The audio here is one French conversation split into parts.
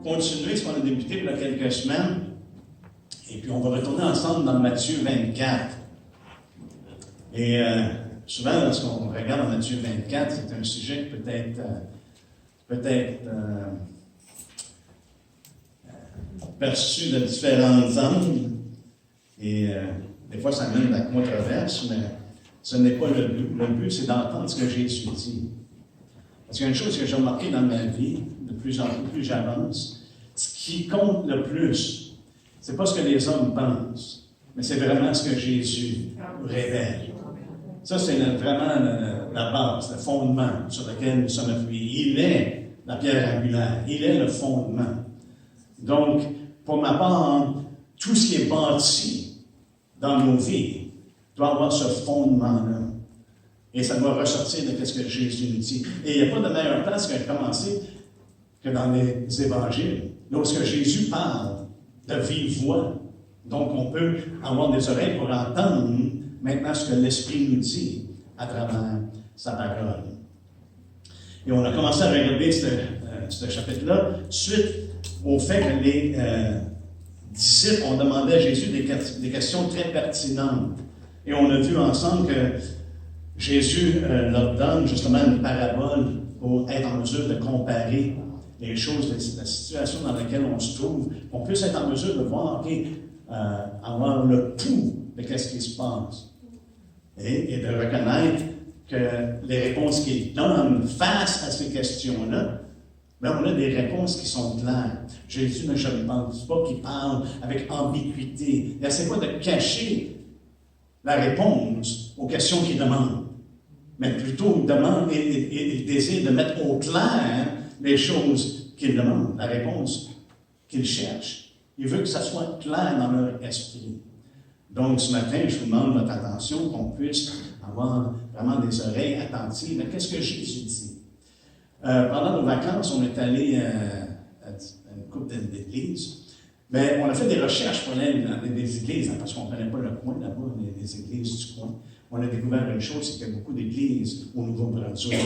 continuer ce qu'on a débuté il y a quelques semaines. Et puis, on va retourner ensemble dans Matthieu 24. Et souvent, lorsqu'on regarde dans Matthieu 24, c'est un sujet qui peut-être perçu de différents angles. Et des fois, ça mène à la controverse, mais ce n'est pas le but. Le but, c'est d'entendre ce que Jésus dit. Parce qu'il y a une chose que j'ai remarqué dans ma vie, de plus en plus j'avance, ce qui compte le plus, c'est pas ce que les hommes pensent, mais c'est vraiment ce que Jésus révèle. Ça, c'est vraiment la base, le fondement sur lequel nous sommes appuyés. Il est la pierre angulaire, il est le fondement. Donc, pour ma part, tout ce qui est bâti dans nos vies doit avoir ce fondement-là. Et ça doit ressortir de ce que Jésus nous dit. Et il n'y a pas de meilleure place que de commencer que dans les évangiles, lorsque Jésus parle de vive voix. Donc, on peut avoir des oreilles pour entendre maintenant ce que l'Esprit nous dit à travers sa parole. Et on a commencé à regarder ce chapitre-là suite au fait que les disciples ont demandé à Jésus des questions très pertinentes. Et on a vu ensemble que Jésus leur donne justement une parabole pour être en mesure de comparer les choses, la situation dans laquelle on se trouve, qu'on puisse être en mesure de voir, avoir le pouls de ce qui se passe. Et de reconnaître que les réponses qu'il donne face à ces questions-là, ben on a des réponses qui sont claires. Jésus ne je ne pense pas qu'il parle avec ambiguïté. Il n'essaie pas de cacher la réponse aux questions qu'il demande, mais plutôt il demande et il désire de mettre au clair les choses qu'il demande, la réponse qu'il cherche. Il veut que ça soit clair dans leur esprit. Donc, ce matin, je vous demande votre attention, qu'on puisse avoir vraiment des oreilles attentives. Mais qu'est-ce que Jésus dit? Pendant nos vacances, on est allé à une couple d'églises. Mais on a fait des recherches pour aller dans des églises, parce qu'on ne connaît pas le coin là-bas, les églises du coin. On a découvert une chose, c'est qu'il y a beaucoup d'églises au Nouveau-Brunswick.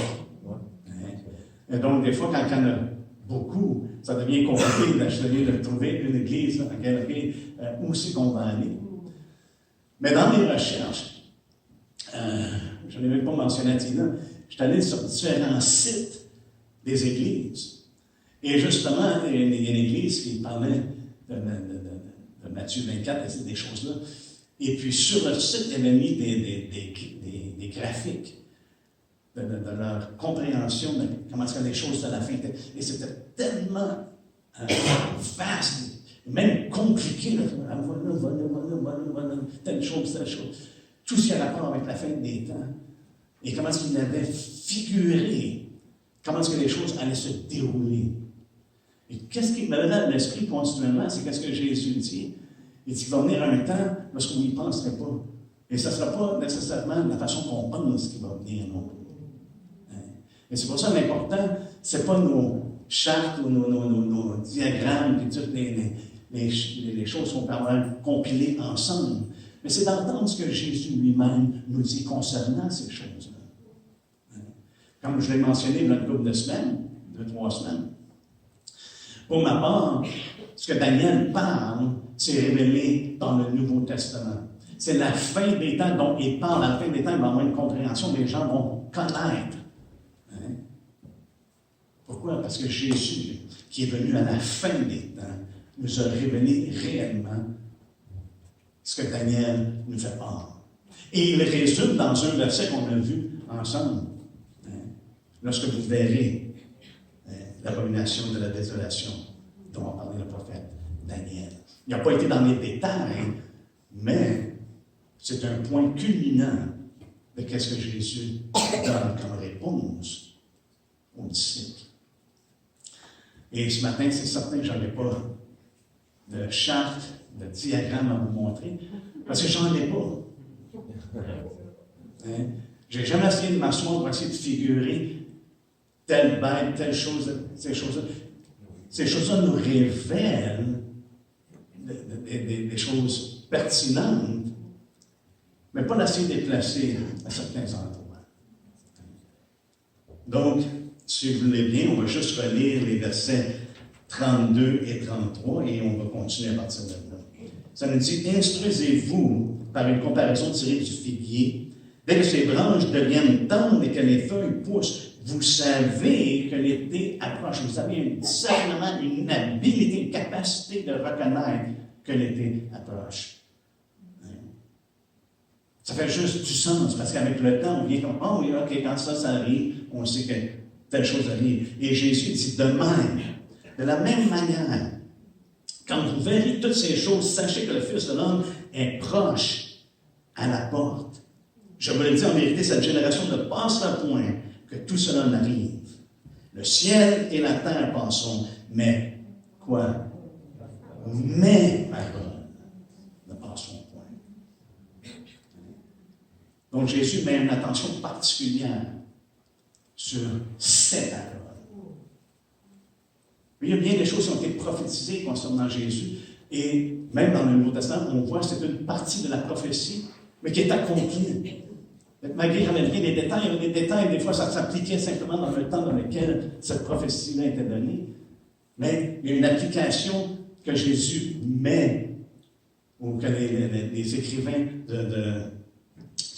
Et donc, des fois, quand il y en a beaucoup, ça devient compliqué de trouver une église dans laquelle où c'est qu'on va aller. Mais dans mes recherches, je n'ai même pas mentionné à Tina, je suis allé sur différents sites des églises. Et justement, il y a une église qui parlait de Matthieu 24 et des choses-là. Et puis sur le site, il y avait mis des graphiques de leur compréhension de comment est-ce que les choses de la fin étaient. Et c'était tellement vaste, même compliqué. Voilà, telle chose. Tout ce qui a rapport avec la fin des temps. Et comment est-ce qu'il avait figuré, comment est-ce que les choses allaient se dérouler. Et qu'est-ce qui me venait à l'esprit continuellement, c'est qu'est-ce que Jésus dit. Il dit qu'il va venir un temps lorsqu'on n'y penserait pas. Et ce ne sera pas nécessairement de la façon qu'on pense qu'il va venir non plus. Et c'est pour ça l'important, ce n'est pas nos chartes ou nos diagrammes, puis toutes les choses qu'on peut avoir compilées ensemble. Mais c'est d'entendre ce que Jésus lui-même nous dit concernant ces choses-là. Comme je l'ai mentionné il y a une couple de semaines, 2-3 semaines, pour ma part, ce que Daniel parle, c'est révélé dans le Nouveau Testament. C'est la fin des temps dont il parle. À la fin des temps, il va y avoir une compréhension, les gens vont connaître. Pourquoi? Parce que Jésus, qui est venu à la fin des temps, nous a révélé réellement ce que Daniel nous fait part. Et il résume dans un verset qu'on a vu ensemble. Lorsque vous verrez l'abomination de la désolation dont a parlé le prophète Daniel. Il n'a pas été dans les détails, mais c'est un point culminant de ce que Jésus donne comme réponse aux disciples. Et ce matin, c'est certain que je n'en ai pas de charte, de diagramme à vous montrer, parce que j'en ai pas. Je n'ai jamais essayé de m'asseoir pour essayer de figurer telle bête, telle chose, ces choses-là. Ces choses-là nous révèlent des choses pertinentes, mais pas d'assez déplacées à certains endroits. Donc, si vous voulez bien, on va juste relire les versets 32 et 33, et on va continuer à partir de là. Ça nous dit, instruisez-vous par une comparaison tirée du figuier. Dès que ces branches deviennent tendres et que les feuilles poussent, vous savez que l'été approche. Vous avez un discernement, une habilité, une capacité de reconnaître que l'été approche. Ça fait juste du sens, parce qu'avec le temps, on vient comme, oh oui, ok, quand ça arrive, on sait que telle chose arrive. Et Jésus dit de même, de la même manière, quand vous verrez toutes ces choses, sachez que le Fils de l'homme est proche à la porte. Je vous le dis en vérité, cette génération ne passera point que tout cela n'arrive. Le ciel et la terre passeront, mais quoi? Mes paroles ne passeront point. Donc Jésus met une attention particulière sur ces paroles. Il y a bien des choses qui ont été prophétisées concernant Jésus, et même dans le Nouveau Testament, on voit que c'est une partie de la prophétie, mais qui est accomplie. Malgré qu'il y avait des détails, des fois ça s'appliquait simplement dans le temps dans lequel cette prophétie-là était donnée. Mais il y a une application que Jésus met, ou que les écrivains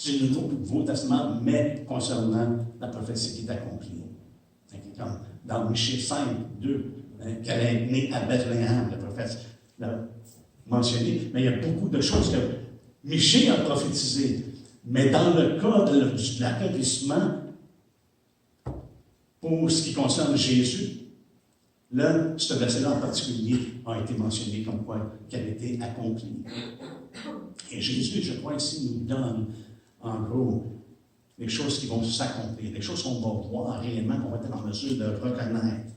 du Nouveau Testament mettent concernant la prophétie qui est accomplie. Comme dans Michée 5, 2, qu'elle est née à Bethléem, le prophète l'a mentionné, mais il y a beaucoup de choses que Michée a prophétisées. Mais dans le cas de l'accomplissement, pour ce qui concerne Jésus, là, ce verset-là en particulier a été mentionné comme quoi qu'elle était accomplie. Et Jésus, je crois ici, nous donne, en gros, les choses qui vont s'accomplir, les choses qu'on va voir réellement, qu'on va être en mesure de reconnaître.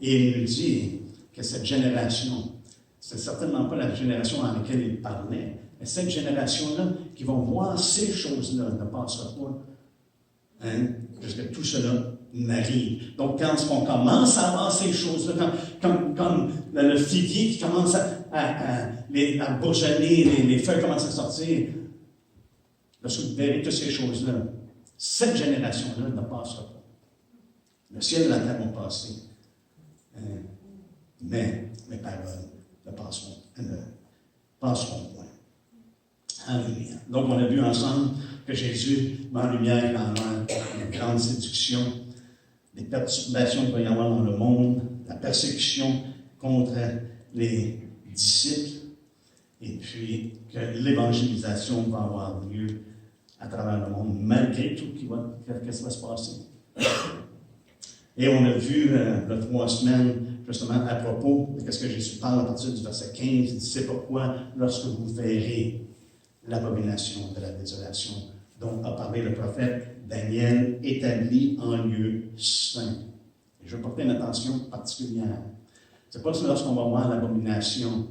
Et il nous dit que cette génération, c'est certainement pas la génération dans laquelle il parlait, mais cette génération-là, qui vont voir ces choses-là, ne passera pas jusqu'à tout cela n'arrive. Donc, quand on commence à voir ces choses-là, comme le figuier qui commence à bourgeonner, les feuilles commencent à sortir, lorsque vous verrez toutes ces choses-là, cette génération-là ne passera pas. Le ciel et la terre vont passer. Mais mes paroles ne passeront point. Alléluia. Donc, on a vu ensemble que Jésus met en lumière une grande séduction, les perturbations qu'il va y avoir dans le monde, la persécution contre les disciples, et puis que l'évangélisation va avoir lieu à travers le monde, malgré tout qu'est-ce qui va se passer. Et on a vu le 3 semaines, justement, à propos de ce que Jésus parle à partir du verset 15. Il dit, c'est pourquoi, lorsque vous verrez l'abomination de la désolation dont a parlé le prophète Daniel, établi en lieu saint. Et je vais porter une attention particulière. Ce n'est pas lorsqu'on va voir l'abomination,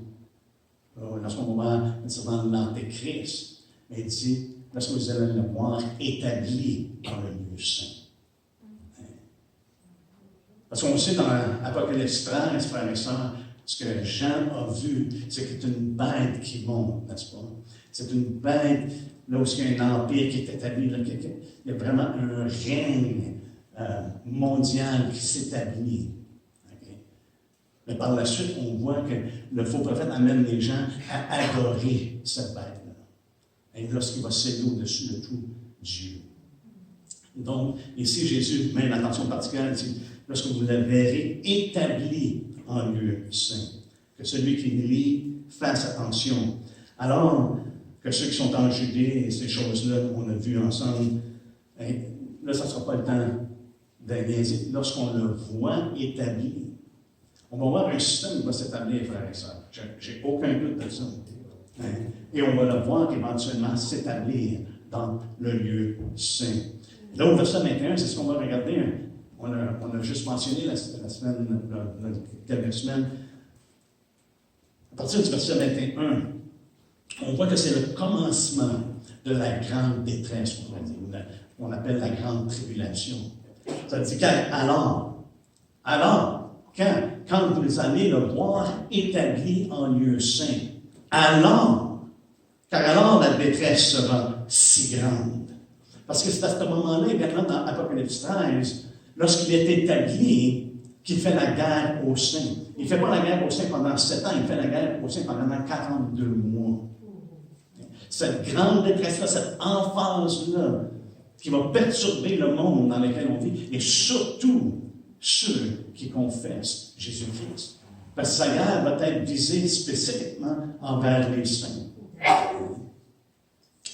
lorsqu'on va voir l'Antéchrist, mais il dit, lorsque vous allez le voir établi dans le lieu saint. Parce qu'on sait dans l'Apocalypse 13, frères et sœurs, ce que Jean a vu, c'est que c'est une bête qui monte, n'est-ce pas? C'est une bête, là où il y a un empire qui est établi, là, il y a vraiment un règne mondial qui s'établit. Okay? Mais par la suite, on voit que le faux prophète amène les gens à adorer cette bête-là. Et lorsqu'il va s'élever au-dessus de tout Dieu. Donc, ici, Jésus met une attention particulière, il dit, lorsque vous le verrez établi en lieu saint, que celui qui lit fasse attention. Alors que ceux qui sont en Judée et ces choses-là, on a vu ensemble, là, ça ne sera pas le temps d'analyser. Lorsqu'on le voit établi, on va voir un système qui va s'établir, frères et sœurs. J'ai aucun doute de ça. Et on va le voir éventuellement s'établir dans le lieu saint. Là, au verset 21, c'est ce qu'on va regarder. On a juste mentionné la semaine, quelques semaines. À partir du verset 21, on voit que c'est le commencement de la grande détresse, on appelle la grande tribulation. Ça dit quand vous allez le voir établi en lieu saint, car alors la détresse sera si grande. Parce que c'est à ce moment-là, également dans Apocalypse 13, lorsqu'il est établi, qui fait la guerre aux saints. Il ne fait pas la guerre aux saints pendant 7 ans, il fait la guerre aux saints pendant 42 mois. Cette grande détresse-là, cette emphase-là, qui va perturber le monde dans lequel on vit, et surtout ceux qui confessent Jésus-Christ. Parce que sa guerre va être visée spécifiquement envers les saints.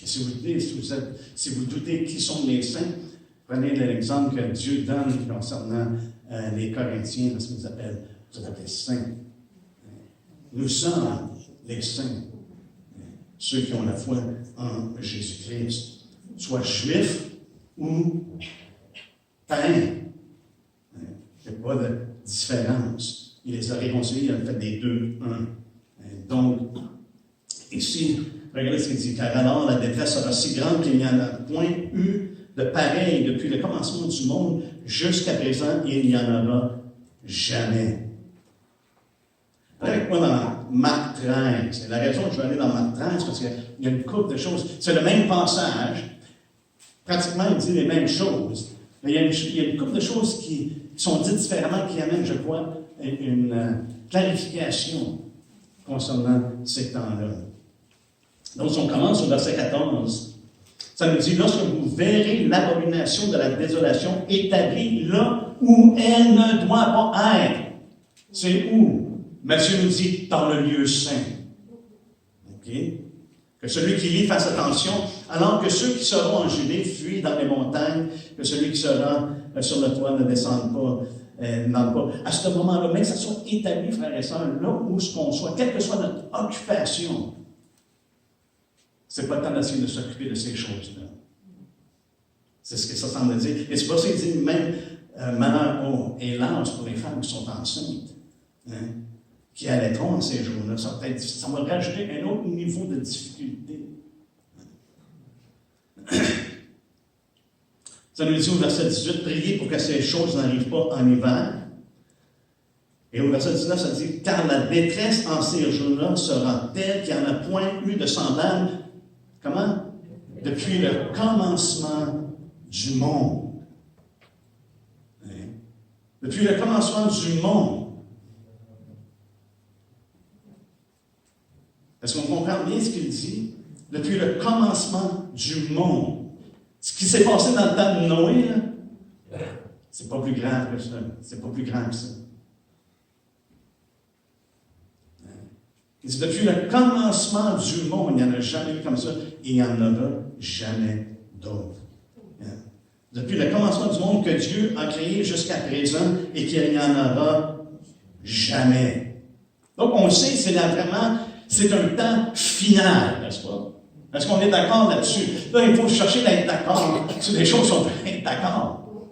Et si vous doutez qui sont les saints, prenez l'exemple que Dieu donne concernant les Corinthiens, parce qu'ils vous appellent saints. Nous sommes les saints, ceux qui ont la foi en Jésus-Christ, soit juifs ou païens. Il n'y a pas de différence. Il les a réconciliés, il a fait des deux un. Donc, ici, regardez ce qu'il dit, car alors la détresse sera si grande qu'il n'y en a point eu de pareil depuis le commencement du monde jusqu'à présent, et il n'y en aura jamais. Avec moi dans Marc 13, et la raison que je vais aller dans Marc 13, parce qu'il y a une couple de choses. C'est le même passage, pratiquement il dit les mêmes choses, mais il y a une couple de choses qui sont dites différemment, qui amènent, je crois, une clarification concernant ces temps-là. Donc, si on commence au verset 14, ça nous dit, lorsque vous verrez l'abomination de la désolation établie là où elle ne doit pas être. C'est où? Matthieu nous dit, dans le lieu saint. OK? Que celui qui lit fasse attention, alors que ceux qui seront en Judée fuient dans les montagnes, que celui qui sera sur le toit ne descende pas, n'entre pas. À ce moment-là, mais que ça soit établi, frères et sœurs, là où ce qu'on soit, quelle que soit notre occupation, c'est pas le temps d'essayer de s'occuper de ces choses-là. C'est ce que ça semble dire. Et c'est pour ça qu'il dit même malheur haut et large pour les femmes qui sont enceintes, qui allaiteront en ces jours-là. Ça va rajouter un autre niveau de difficulté. Ça nous dit au verset 18, priez pour que ces choses n'arrivent pas en hiver. Et au verset 19, ça dit, car la détresse en ces jours-là sera telle qu'il n'y en a point eu de semblable. Comment? Depuis le commencement du monde. Depuis le commencement du monde. Est-ce qu'on comprend bien ce qu'il dit? Depuis le commencement du monde. Ce qui s'est passé dans le temps de Noé, là, c'est pas plus grave que ça. C'est pas plus grave que ça. Il dit, depuis le commencement du monde, il n'y en a jamais eu comme ça, et il n'y en aura jamais d'autres. Depuis le commencement du monde que Dieu a créé jusqu'à présent, et qu'il n'y en aura jamais. Donc, on le sait, c'est un temps final, n'est-ce pas? Est-ce qu'on est d'accord là-dessus? Là, il faut chercher d'être d'accord sur des choses qu'on peut être d'accord.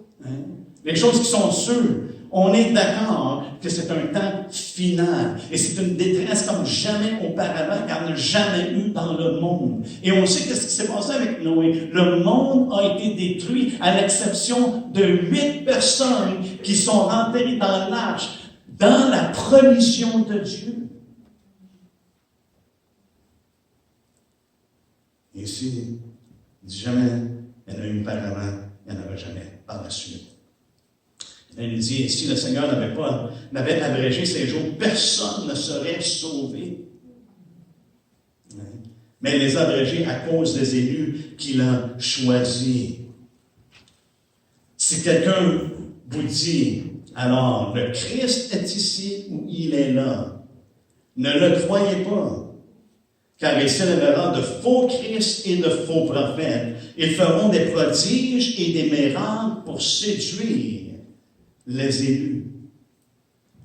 Les choses qui sont sûres. On est d'accord que c'est un temps final. Et c'est une détresse comme jamais auparavant, car il n'y a jamais eu dans le monde. Et on sait qu'est-ce qui s'est passé avec Noé. Le monde a été détruit, à l'exception de 8 personnes qui sont rentrées dans l'arche, dans la provision de Dieu. Et ici, il dit jamais, il y en a eu auparavant, il n'y en aura jamais par la suite. Il dit, si le Seigneur n'avait abrégé ces jours, personne ne serait sauvé. Mais il les a abrégés à cause des élus qu'il a choisis. Si quelqu'un vous dit, alors, le Christ est ici ou il est là, ne le croyez pas. Car il s'élèvera de faux Christ et de faux prophètes. Ils feront des prodiges et des miracles pour séduire les élus.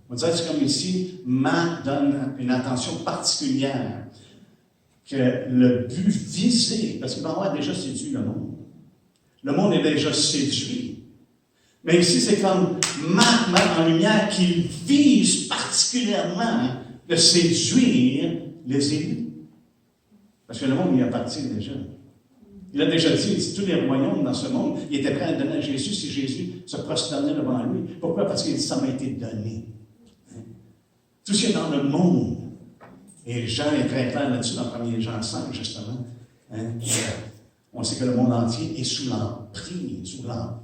On dirait que c'est comme ici, Marc donne une attention particulière que le but visé, parce qu'il va avoir déjà séduit le monde. Le monde est déjà séduit. Mais ici, c'est comme Marc met en lumière qu'il vise particulièrement de séduire les élus. Parce que le monde y appartient déjà. Il a déjà dit, tous les royaumes dans ce monde, il était prêt à donner à Jésus si Jésus se prosternait devant lui. Pourquoi? Parce qu'il dit, ça m'a été donné. Tout ce qui est dans le monde. Et Jean est très clair là-dessus dans 1 Jean 5, justement. On sait que le monde entier est sous l'empire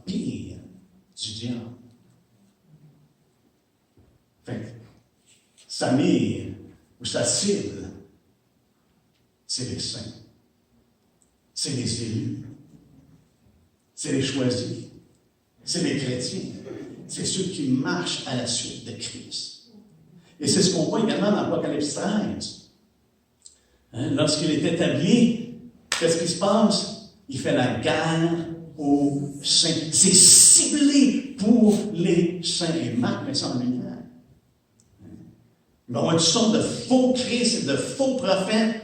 du diable. sa mire ou sa cible, c'est les saints, c'est les élus, c'est les choisis, c'est les chrétiens, c'est ceux qui marchent à la suite de Christ. Et c'est ce qu'on voit également dans Apocalypse 13. Lorsqu'il est établi, qu'est-ce qui se passe? Il fait la guerre aux saints. C'est ciblé pour les saints. Et Marc met ça en lumière. Il va y avoir une sorte de faux Christ et de faux prophètes.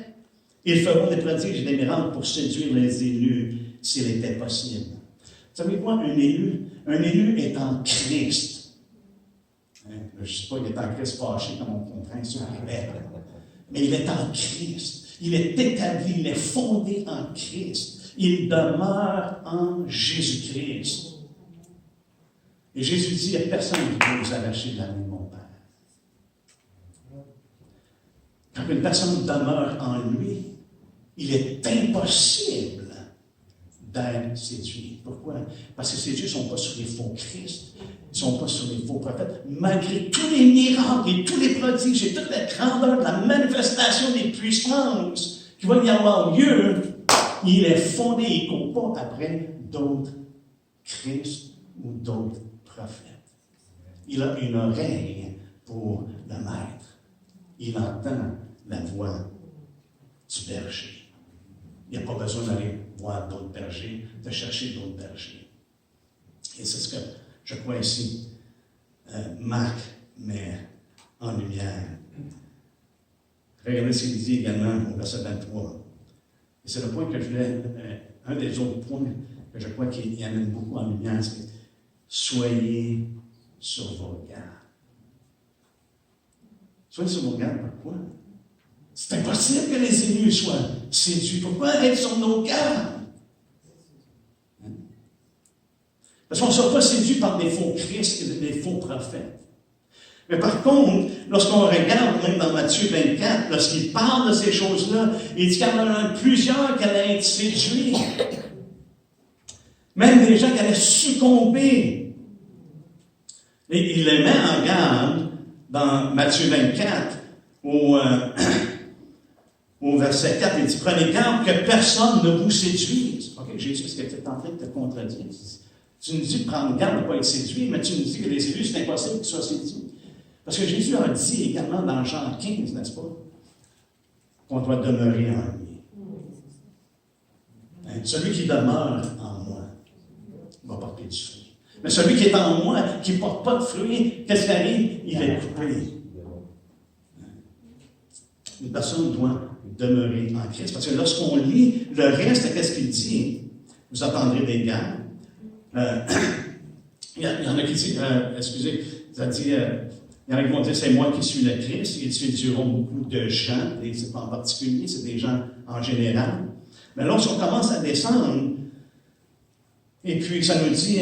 Ils feront des prodiges et des miracles pour séduire les élus, s'il était possible. Vous savez quoi? Un élu est en Christ. Je ne sais pas, il est en Christ fâché, comme on comprend ça, mais il est en Christ. Il est établi, il est fondé en Christ. Il demeure en Jésus-Christ. Et Jésus dit, il n'y a personne qui peut vous arracher de la main de mon Père. Quand une personne demeure en lui, il est impossible d'être séduit. Pourquoi? Parce que ces dieux ne sont pas sur les faux Christ, ils ne sont pas sur les faux prophètes. Malgré tous les miracles et tous les prodiges et toute la grandeur de la manifestation des puissances qui vont y avoir lieu, il est fondé, il ne court pas après d'autres Christ ou d'autres prophètes. Il a une oreille pour le maître. Il entend la voix du berger. Il n'y a pas besoin d'aller voir d'autres bergers, de chercher d'autres bergers. Et c'est ce que je crois ici, Marc met en lumière. Regardez ce qu'il dit également au verset 23. Et c'est le point que je voulais, un des autres points que je crois qu'il amène beaucoup en lumière, c'est soyez sur vos gardes. Soyez sur vos gardes, pourquoi? C'est impossible que les élus soient séduits. Pourquoi être sur nos gardes? Parce qu'on ne sera pas séduit par des faux Christ et des faux prophètes. Mais par contre, lorsqu'on regarde, même dans Matthieu 24, lorsqu'il parle de ces choses-là, il dit qu'il y en a plusieurs qui allaient être séduits. Même des gens qui allaient succomber. Et il les met en garde dans Matthieu 24, au verset 4, il dit, prenez garde que personne ne vous séduise. OK, Jésus, est-ce que tu es en train de te contredire? Tu nous dis de prendre garde de ne pas être séduit, mais tu nous dis que les élus, c'est impossible qu'ils soient séduits. Parce que Jésus a dit également dans Jean 15, n'est-ce pas, qu'on doit demeurer en lui. Celui qui demeure en moi va porter du fruit. Mais celui qui est en moi, qui ne porte pas de fruit, qu'est-ce qui arrive? Il est coupé. Une personne doit demeurer en Christ. Parce que lorsqu'on lit le reste, qu'est-ce qu'il dit? Vous entendrez des guerres. Il y en a qui disent, ça dit, il y en a qui vont dire, c'est moi qui suis le Christ. Ils séduiront beaucoup de gens, et c'est pas en particulier, c'est des gens en général. Mais lorsqu'on commence à descendre, et puis ça nous dit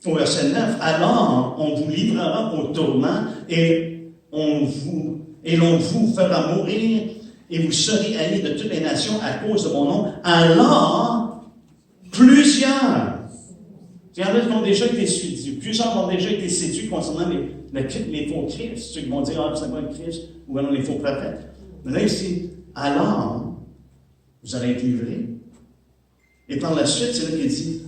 au verset 9, alors on vous livrera au tourment et l'on vous fera mourir et vous serez haïs de toutes les nations à cause de mon nom. Alors, plusieurs, il y en a qui ont déjà été séduits, plusieurs ont déjà été séduits concernant les faux Christ, ceux qui vont dire, ah, c'est pas le Christ, ou alors les faux prophètes. Mais là, ici, alors, vous allez être livrés. Et par la suite, c'est là qu'il dit,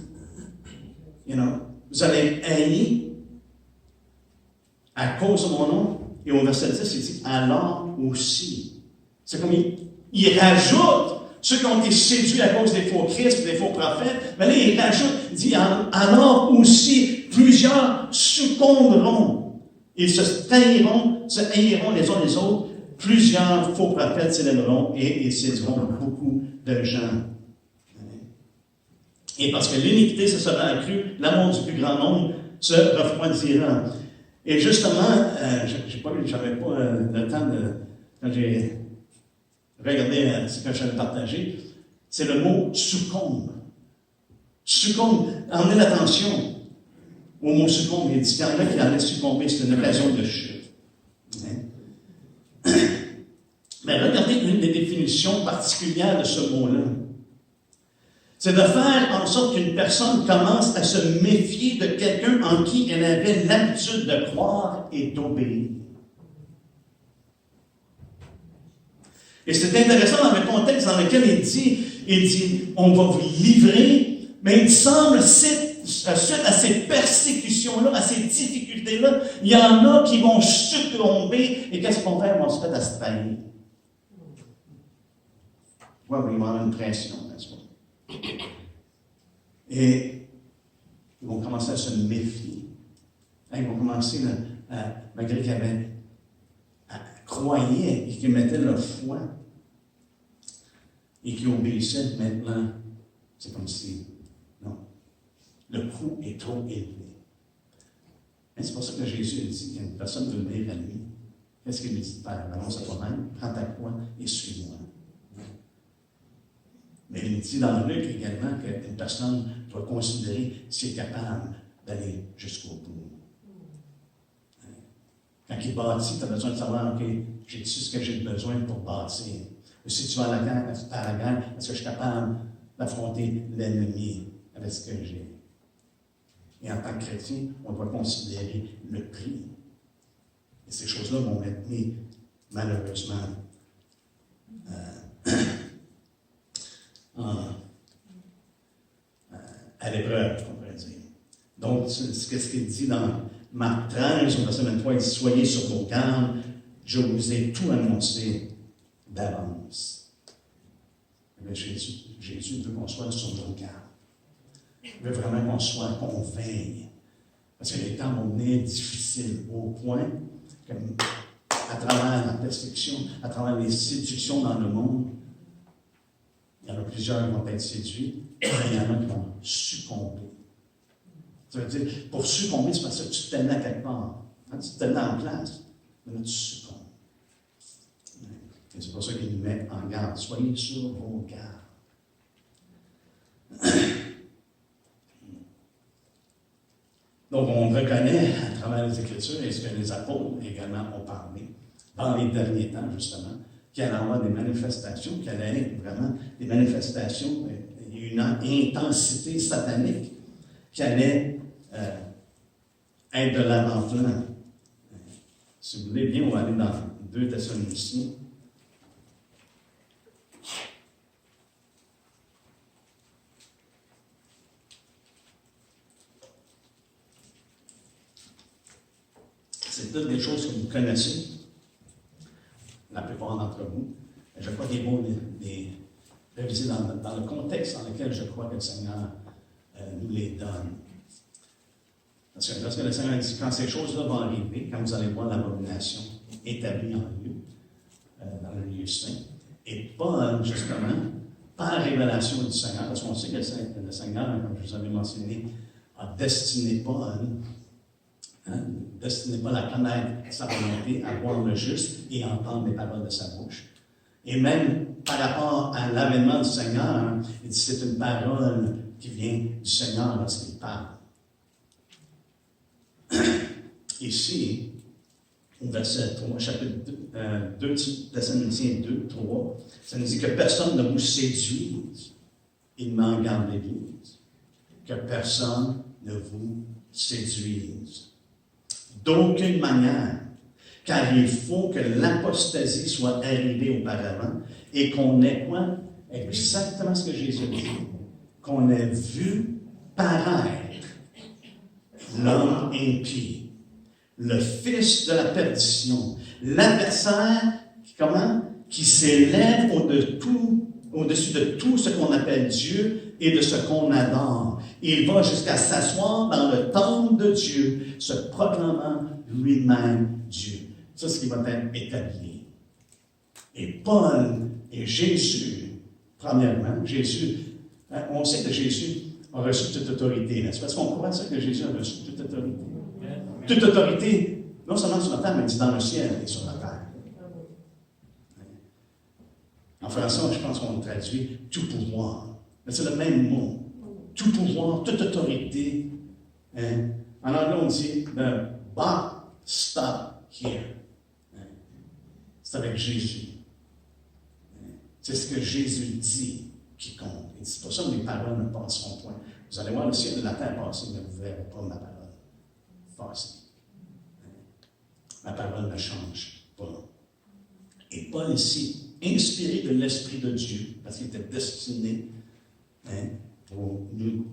vous allez être haïs à cause de mon nom. Et au verset 10, il dit, alors aussi. C'est comme il rajoute ceux qui ont été séduits à cause des faux Christ et des faux prophètes. Mais là, il rajoute, il dit, alors aussi, plusieurs succomberont. Ils se haïront les uns les autres. Plusieurs faux prophètes s'élèveront et ils séduiront beaucoup de gens. Et parce que l'iniquité se sera accrue, l'amour du plus grand nombre se refroidira. Et justement, j'avais pas le temps quand j'ai regardé ce que j'avais partagé, c'est le mot succombe. Succombe, emmenez l'attention au mot succombe. Il dit qu'il y en a qui allaient succomber, c'est une occasion de chute. Mais regardez une des définitions particulières de ce mot-là. C'est de faire en sorte qu'une personne commence à se méfier de quelqu'un en qui elle avait l'habitude de croire et d'obéir. Et c'est intéressant dans le contexte dans lequel il dit, on va vous livrer, mais il semble, suite à ces persécutions-là, à ces difficultés-là, il y en a qui vont succomber, et qu'est-ce qu'on fait? Ils vont se faire à se trahir. Ouais, mais il va y avoir une pression, n'est-ce pas? Et ils vont commencer à se méfier. Ils vont commencer, malgré qu'ils avaient croyaient et qu'ils mettaient leur foi et qui obéissaient maintenant, c'est comme si, non, le coût est trop élevé. Mais c'est pour ça que Jésus a dit, il y a une personne veut venir à lui. Qu'est-ce qu'il lui dit de faire? Annonce à toi-même, prends ta croix et suis-moi. Mais il dit dans Luc également qu'une personne doit considérer si elle est capable d'aller jusqu'au bout. Quand il bâtit, tu as besoin de savoir, OK, j'ai su ce que j'ai besoin pour bâtir. Si tu vas à la guerre, est-ce que je suis capable d'affronter l'ennemi avec ce que j'ai? Et en tant que chrétien, on doit considérer le prix. Et ces choses-là vont être mises, malheureusement, à l'épreuve, on pourrait dire. Donc, qu'est-ce qu'il dit dans Marc 13, au verset 23, il dit, soyez sur vos gardes, je vous ai tout annoncé d'avance. Mais Jésus veut qu'on soit sur nos gardes. Il veut vraiment qu'on veille. Parce que les temps vont venir difficiles au point que, à travers la persécution, à travers les séductions dans le monde, il y en a plusieurs qui vont être séduits, et il y en a qui vont succomber. Ça veut dire, pour succomber, c'est parce que tu te tenais quelque part. Hein, tu te tenais en place, mais là, tu succombes. Et c'est pour ça qu'il nous met en garde. Soyez sur vos gardes. Donc, on reconnaît à travers les Écritures et ce que les apôtres également ont parlé, dans les derniers temps, justement, qu'il allait y avoir des manifestations, qu'il allait être vraiment des manifestations, une intensité satanique qui allait être de l'avant-plan. Si vous voulez bien, on va aller dans 2 Thessaloniciens. C'est toutes des choses que vous connaissez, la plupart d'entre vous. Je crois qu'il est bon de les réviser dans le contexte dans lequel je crois que le Seigneur nous les donne. Parce que lorsque le Seigneur dit, quand ces choses-là vont arriver, quand vous allez voir l'abomination établie en lieu, dans le lieu saint, et Paul, justement, par révélation du Seigneur, parce qu'on sait que le Seigneur, comme je vous avais mentionné, a destiné Paul, destiné Paul à connaître sa volonté, à voir le juste et entendre les paroles de sa bouche. Et même par rapport à l'avènement du Seigneur, il dit c'est une parole qui vient du Seigneur lorsqu'il parle. Ici, au verset 3, chapitre 2 Thessaloniciens 2, 3, ça nous dit que personne ne vous séduise. Il m'en garde l'Église. Que personne ne vous séduise. D'aucune manière, car il faut que l'apostasie soit arrivée auparavant et qu'on ait quoi? Exactement ce que Jésus dit. Qu'on ait vu paraître l'homme impie, le fils de la perdition, l'adversaire qui s'élève au-dessus de tout ce qu'on appelle Dieu et de ce qu'on adore. Il va jusqu'à s'asseoir dans le temple de Dieu, se proclamant lui-même Dieu. Ça, c'est ce qui va être établi. Et Paul et Jésus, premièrement, on sait que Jésus a reçu toute autorité. N'est-ce pas? Est-ce qu'on croit ça que Jésus a reçu toute autorité? Toute autorité, non seulement sur la terre, mais dans le ciel et sur la terre. En français, je pense qu'on traduit tout pouvoir. Mais c'est le même mot. Tout pouvoir, toute autorité. Hein? En anglais, on dit the buck stop here. Hein? C'est avec Jésus. Hein? C'est ce que Jésus dit qui compte. Et c'est pour ça que mes paroles ne passeront point. Vous allez voir le ciel et la terre passer, mais vous ne verrez pas ma parole passer. Hein? Ma parole ne change pas. Et Paul ici inspiré de l'Esprit de Dieu, parce qu'il était destiné pour nous,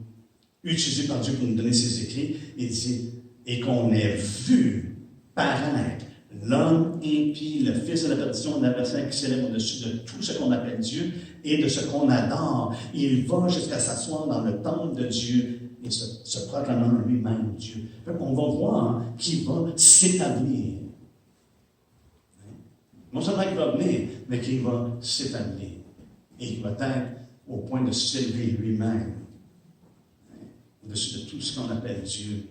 utilisé par Dieu pour nous donner ses écrits. Il dit, et qu'on ait vu paraître l'homme impie, le fils de la perdition, l'adversaire qui s'élève au-dessus de tout ce qu'on appelle Dieu et de ce qu'on adore. Il va jusqu'à s'asseoir dans le temple de Dieu et se proclamant lui-même Dieu. On va voir qu'il va s'établir. Non seulement qu'il va venir, mais qu'il va s'établir. Et qu'il va être au point de s'élever lui-même au-dessus de tout ce qu'on appelle Dieu.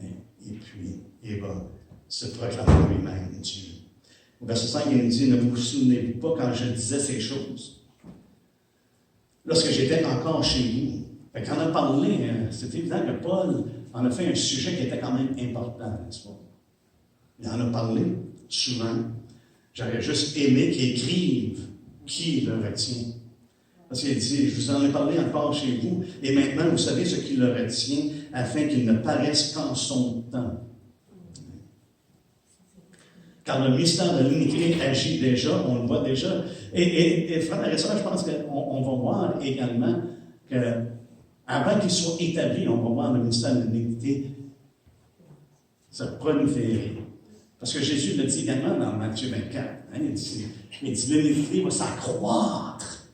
Et puis, il va se proclamer lui-même Dieu. Au verset 5, il nous dit, ne vous souvenez-vous pas quand je disais ces choses, lorsque j'étais encore chez vous. Quand on a parlé, c'est évident que Paul en a fait un sujet qui était quand même important, n'est-ce pas? Il en a parlé souvent. J'aurais juste aimé qu'il écrive qui le retient. Parce qu'il dit, je vous en ai parlé encore chez vous, et maintenant vous savez ce qui le retient, afin qu'il ne paraisse qu'en son temps. Car le mystère de l'iniquité agit déjà, on le voit déjà. Et frères et sœurs, je pense qu'on va voir également qu'avant qu'il soit établi, on va voir le mystère de l'iniquité se proliférer. Parce que Jésus le dit également dans Matthieu 24. Il dit l'iniquité va s'accroître.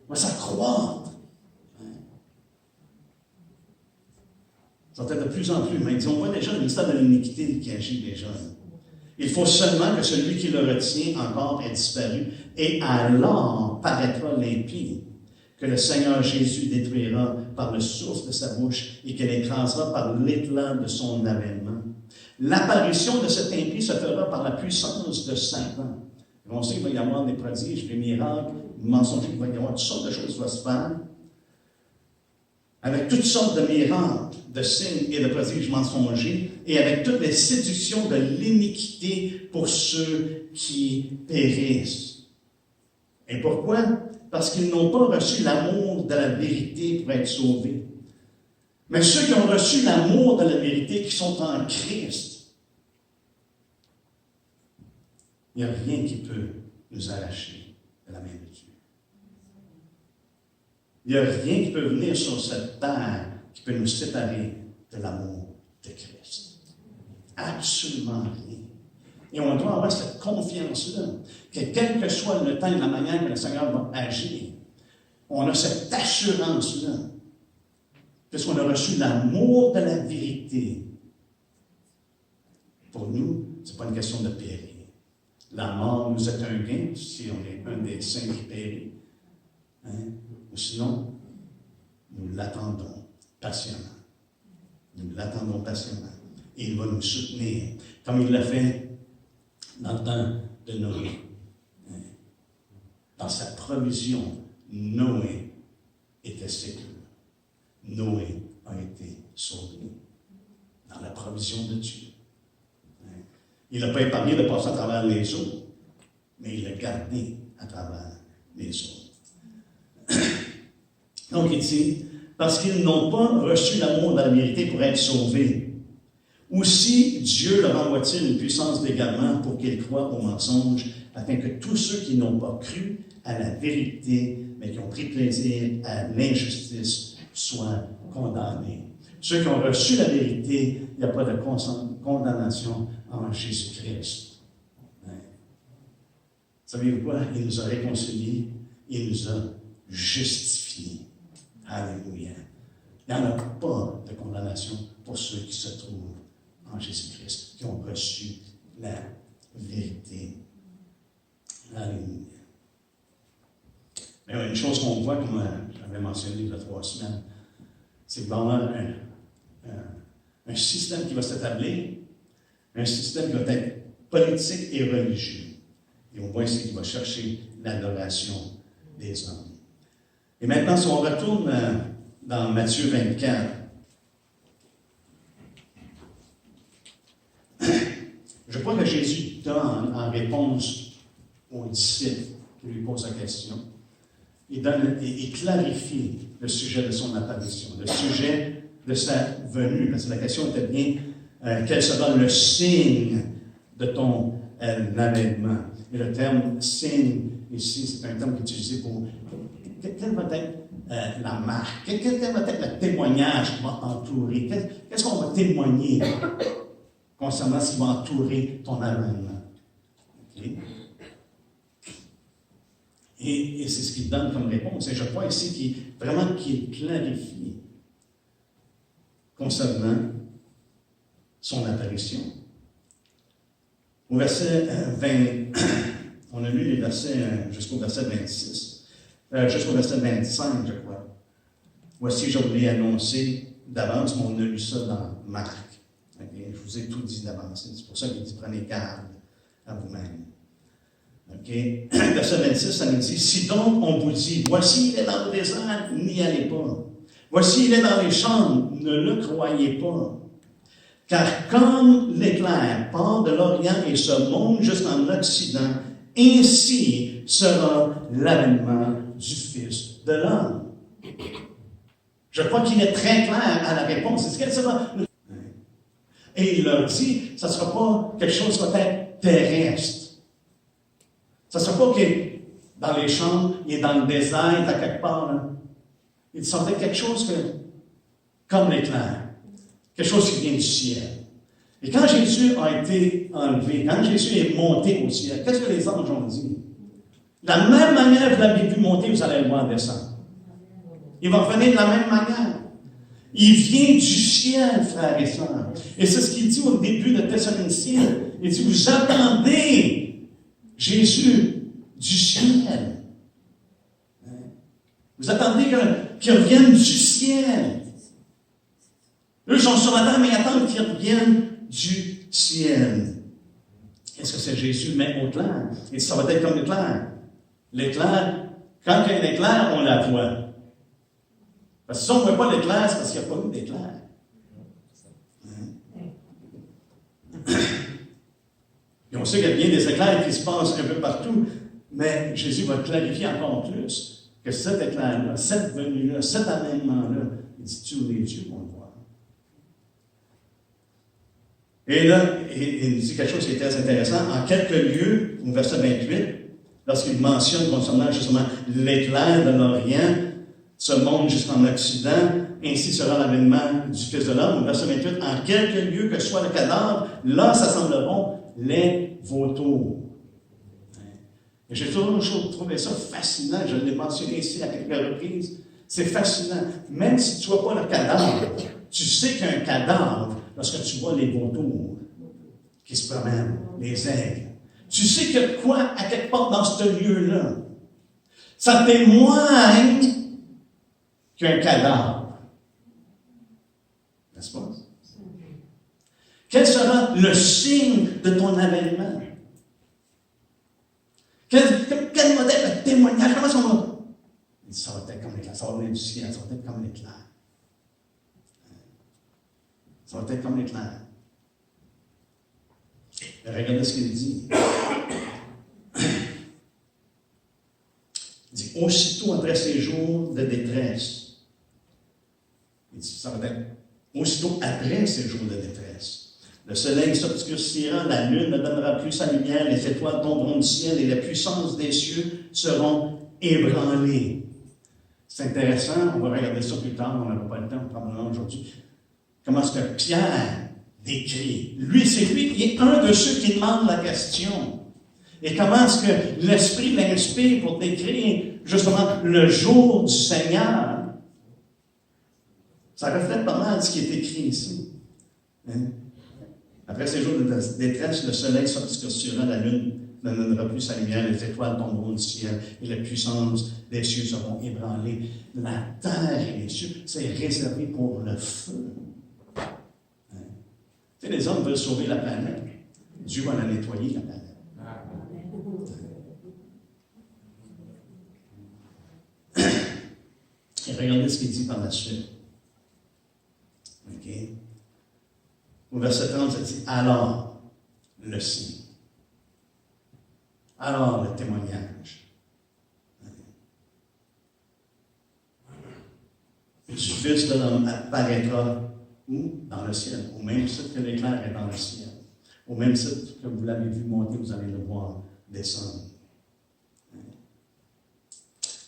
Va s'accroître. Ça va être de plus en plus. Mais il dit, on voit déjà le mystère de l'iniquité qui agit déjà. Il faut seulement que celui qui le retient encore ait disparu. Et alors paraîtra l'impie, que le Seigneur Jésus détruira par le souffle de sa bouche et qu'elle écrasera par l'éclat de son avènement. L'apparition de cet impie se fera par la puissance de Satan. On sait qu'il va y avoir des prodiges, des miracles, des mensonges, il va y avoir toutes sortes de choses qui vont se faire. Avec toutes sortes de miracles, de signes et de prodiges mensongers, et avec toutes les séductions de l'iniquité pour ceux qui périssent. Et pourquoi? Parce qu'ils n'ont pas reçu l'amour de la vérité pour être sauvés. Mais ceux qui ont reçu l'amour de la vérité, qui sont en Christ, il n'y a rien qui peut nous arracher de la main de Dieu. Il n'y a rien qui peut venir sur cette terre qui peut nous séparer de l'amour de Christ. Absolument rien. Et on doit avoir cette confiance-là, que quel que soit le temps et la manière que le Seigneur va agir, on a cette assurance-là, puisqu'on a reçu l'amour de la vérité. Pour nous, ce n'est pas une question de périr. La mort nous est un gain, si on est un des saints qui périt. Ou sinon, nous l'attendons patiemment. Nous l'attendons patiemment. Et il va nous soutenir, comme il l'a fait dans le temps de Noé. Dans sa provision, Noé était sécure. Noé a été sauvé dans la provision de Dieu. Il n'a pas épargné de passer à travers les eaux, mais il l'a gardé à travers les eaux. Donc il dit, parce qu'ils n'ont pas reçu l'amour de la vérité pour être sauvés. Aussi, Dieu leur envoie-t-il une puissance d'égarement pour qu'ils croient au mensonge, afin que tous ceux qui n'ont pas cru à la vérité, mais qui ont pris plaisir à l'injustice, soient condamnés. Ceux qui ont reçu la vérité, il n'y a pas de condamnation en Jésus-Christ. Savez-vous quoi? Il nous a réconciliés, il nous a justifiés. Alléluia. Il n'y en a pas de condamnation pour ceux qui se trouvent en Jésus-Christ, qui ont reçu la vérité. Alléluia. Mais une chose qu'on voit, comme j'avais mentionné il y a 3 semaines, c'est qu'il va y avoir un système qui va s'établir, un système qui va être politique et religieux. Et on voit ici qu'il va chercher l'adoration des hommes. Et maintenant, si on retourne dans Matthieu 24, je crois que Jésus donne en réponse aux disciples qui lui posent la question, il clarifie le sujet de son apparition, le sujet de sa venue. Parce que la question était bien, quel sera le signe de ton l'avènement. Et le terme signe, ici, c'est un terme qui est utilisé pour quelle va être la marque, quel va être le témoignage qui va entourer, qu'est-ce qu'on va témoigner concernant ce qui va entourer ton avènement. Okay? Et c'est ce qu'il donne comme réponse. Et je crois ici qu'il clarifie concernant son apparition. Au verset 20, on a lu les versets jusqu'au verset 26, jusqu'au verset 25, je crois. Voici, je vous l'ai annoncé d'avance, mais on a lu ça dans Marc. Okay? Je vous ai tout dit d'avance. C'est pour ça qu'il dit prenez garde à vous-même. Okay. Verset 26, ça nous dit, si donc on vous dit, voici il est dans le désert, n'y allez pas. Voici il est dans les chambres, ne le croyez pas. Car comme l'éclair part de l'Orient et se monte jusqu'en Occident, ainsi sera l'avènement du Fils de l'homme. Je crois qu'il est très clair à la réponse. C'est ce qu'elle sera. Et il leur dit, ça ne sera pas quelque chose qui va être terrestre. Ça ne sera pas qu'il est dans les chambres, il est dans le désert, à quelque part. Là. Il sentait quelque chose comme l'éclair. Quelque chose qui vient du ciel. Et quand Jésus a été enlevé, quand Jésus est monté au ciel, qu'est-ce que les anges ont dit? De la même manière que vous l'avez vu monter, vous allez le voir descendre. Il va revenir de la même manière. Il vient du ciel, frères et sœurs. Et c'est ce qu'il dit au début de Thessaloniciens. Il dit, vous attendez Jésus du ciel. Vous attendez qu'il revienne du ciel. Eux sont sur la terre, mais ils attendent qu'il revienne du ciel. Qu'est-ce que c'est Jésus met au clair? Et ça va être comme l'éclair. L'éclair, quand il y a un éclair, on la voit. Parce que si on ne voit pas l'éclair, c'est parce qu'il n'y a pas eu d'éclair. Et on sait qu'il y a bien des éclairs qui se passent un peu partout, mais Jésus va clarifier encore plus que cet éclair-là, cette venue-là, cet avènement-là, il dit tous les yeux vont le voir. Et là, il nous dit quelque chose qui est très intéressant. En quelques lieux, au verset 28, lorsqu'il mentionne concernant justement l'éclair de l'Orient, se monte jusqu'en Occident, ainsi sera l'avènement du Fils de l'homme. Au verset 28, en quelques lieux que soit le cadavre, là s'assembleront les vautours. Et j'ai toujours trouvé ça fascinant. Je l'ai mentionné ici à quelques reprises. C'est fascinant. Même si tu ne vois pas le cadavre, tu sais qu'il y a un cadavre lorsque tu vois les vautours qui se promènent, les aigles. Tu sais qu'il y a de quoi à quelque part dans ce lieu-là. Ça témoigne qu'il y a un cadavre. N'est-ce pas? Quel sera le signe de ton avènement? Quel modèle de témoignage? Comment ça va? Il dit, ça va être comme l'éclair. Ça va venir du ciel. Ça va être comme l'éclair. Ça va être comme l'éclair. Regardez ce qu'il dit. Il dit, aussitôt après ces jours de détresse. Il dit, ça va être aussitôt après ces jours de détresse. Le soleil s'obscurcira, la lune ne donnera plus sa lumière, les étoiles tomberont du ciel et la puissance des cieux seront ébranlées. C'est intéressant, on va regarder ça plus tard, on n'aura pas le temps, probablement aujourd'hui. Comment est-ce que Pierre décrit? Lui, c'est lui qui est un de ceux qui demande la question. Et comment est-ce que l'Esprit l'inspire pour décrire justement le jour du Seigneur? Ça reflète pas mal ce qui est écrit ici. Hein? Après ces jours de détresse, le soleil s'obscurcira, la lune ne donnera plus sa lumière, les étoiles tomberont du ciel et la puissance des cieux seront ébranlées. La terre et les cieux, c'est réservé pour le feu. Hein? Tu sais, les hommes veulent sauver la planète. Dieu va la nettoyer, la planète. Et regardez ce qu'il dit par la suite. OK? Au verset 30, ça dit « Alors, le signe. Alors, le témoignage. Du Fils de l'homme apparaîtra où? Dans le ciel. Au même titre que l'éclair est dans le ciel. Au même titre que vous l'avez vu monter, vous allez le voir descendre.